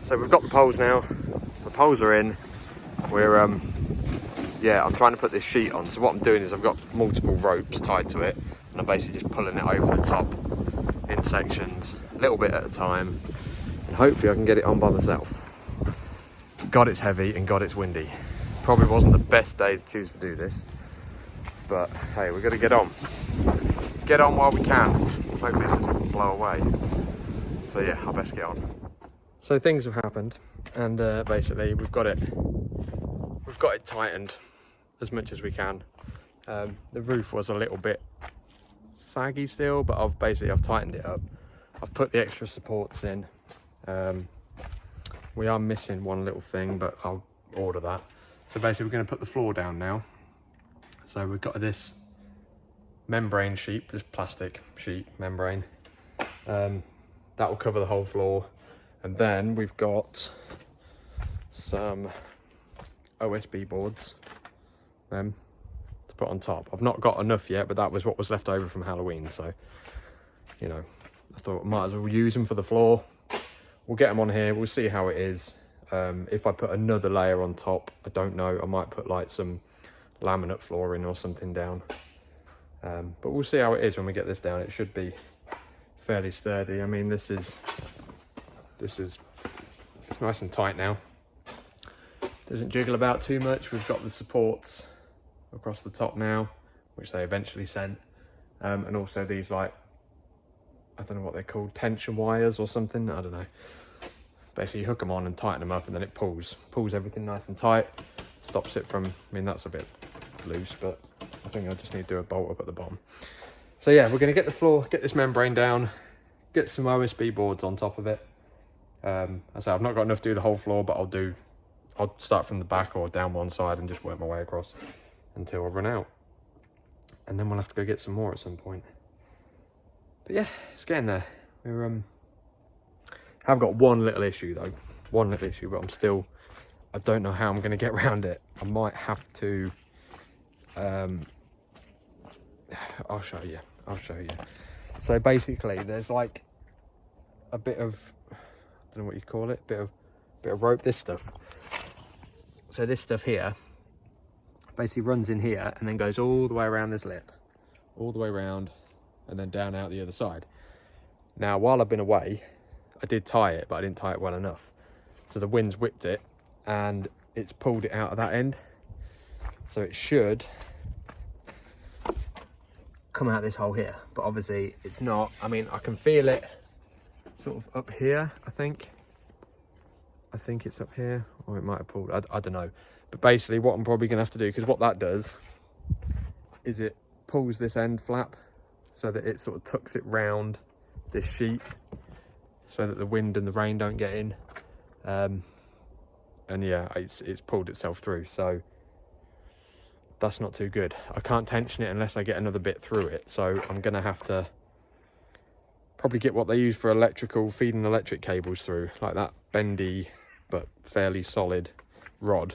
So we've got the poles now. The poles are in. We're yeah, I'm trying to put this sheet on. So what I'm doing is I've got multiple ropes tied to it, and I'm basically just pulling it over the top in sections, a little bit at a time, and hopefully I can get it on by myself. God, it's heavy, and God, it's windy. Probably wasn't the best day to choose to do this, but hey, we've got to get on. Get on while we can. Hopefully this doesn't blow away. So yeah, I'll best get on. So things have happened, and basically we've got it tightened as much as we can. The roof was a little bit saggy still, but I've tightened it up. I've put the extra supports in. We are missing one little thing, but I'll order that. So basically we're going to put the floor down now. So we've got this membrane sheet, this plastic sheet membrane. That will cover the whole floor. And then we've got some OSB boards, to put on top. I've not got enough yet, but that was what was left over from Halloween. So, you know, I thought I might as well use them for the floor. We'll get them on here. We'll see how it is. If I put another layer on top, I don't know. I might put like some laminate flooring or something down. But we'll see how it is when we get this down. It should be fairly sturdy. I mean, it's nice and tight now. Doesn't jiggle about too much. We've got the supports across the top now, which they eventually sent. And also these, like, I don't know what they're called, tension wires or something, I don't know. Basically you hook them on and tighten them up, and then it pulls everything nice and tight, stops it from, I mean, that's a bit loose, but I think I just need to do a bolt up at the bottom. So yeah, we're gonna get the floor, get this membrane down, get some OSB boards on top of it. As I say, I've not got enough to do the whole floor, but I'll start from the back or down one side and just work my way across until I run out. And then we'll have to go get some more at some point. But yeah, it's getting there. I've got one little issue though. One little issue, but I don't know how I'm going to get around it. I might have to, I'll show you. So basically there's like a bit of, I don't know what you call it, bit of rope, this stuff. So this stuff here basically runs in here and then goes all the way around this lip, all the way around, and then down out the other side. Now, while I've been away, I did tie it, but I didn't tie it well enough. So the wind's whipped it and it's pulled it out of that end. So it should come out this hole here, but obviously it's not. I mean, I can feel it sort of up here, I think it's up here, or it might have pulled, I don't know. But basically what I'm probably gonna have to do, because what that does is it pulls this end flap so that it sort of tucks it round this sheet so that the wind and the rain don't get in. And yeah, it's pulled itself through, so that's not too good. I can't tension it unless I get another bit through it, so I'm gonna have to probably get what they use for feeding electric cables through, like that bendy but fairly solid rod.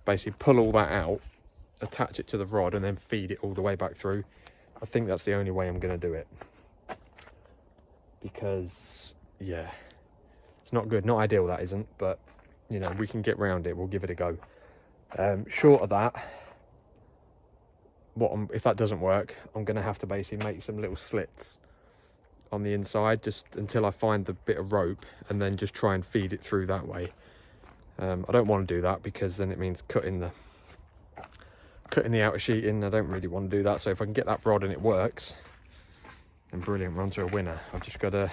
Basically pull all that out, attach it to the rod, and then feed it all the way back through. I think that's the only way I'm going to do it, because yeah, it's not good, not ideal, that isn't, but you know, we can get round it. We'll give it a go. Short of that, if that doesn't work, I'm going to have to basically make some little slits on the inside just until I find the bit of rope, and then just try and feed it through that way. I don't want to do that because then it means cutting the outer sheet in. I don't really want to do that. So if I can get that rod and it works, then brilliant, we're on to a winner. I've just got to,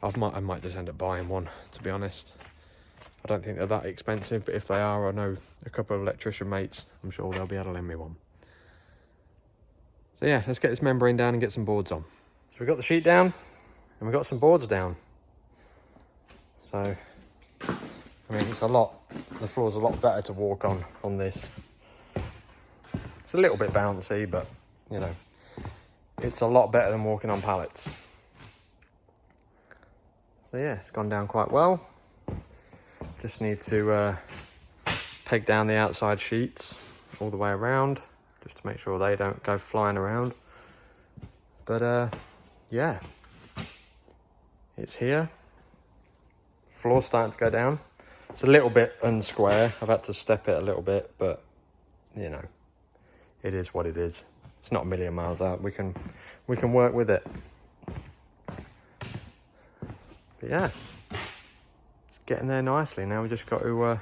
I might just end up buying one, to be honest. I don't think they're that expensive, but if they are, I know a couple of electrician mates, I'm sure they'll be able to lend me one. So yeah, let's get this membrane down and get some boards on. So we've got the sheet down and we've got some boards down. So, I mean, the floor's a lot better to walk on this. It's a little bit bouncy, but you know, it's a lot better than walking on pallets. So yeah, it's gone down quite well. Just need to peg down the outside sheets all the way around, just to make sure they don't go flying around. But yeah, it's here, Floor's starting to go down. It's a little bit unsquare. I've had to step it a little bit, but you know, it is what it is. It's not a million miles out. We can work with it. But yeah, it's getting there nicely. Now we just got to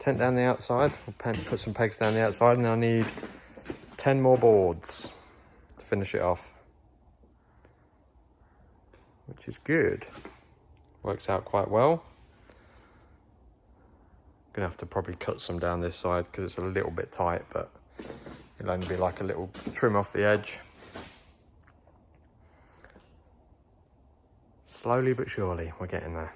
tent down the outside, put some pegs down the outside, and I need 10 more boards to finish it off, which is good. Works out quite well. Gonna have to probably cut some down this side because it's a little bit tight, but it'll only be like a little trim off the edge. Slowly but surely, we're getting there.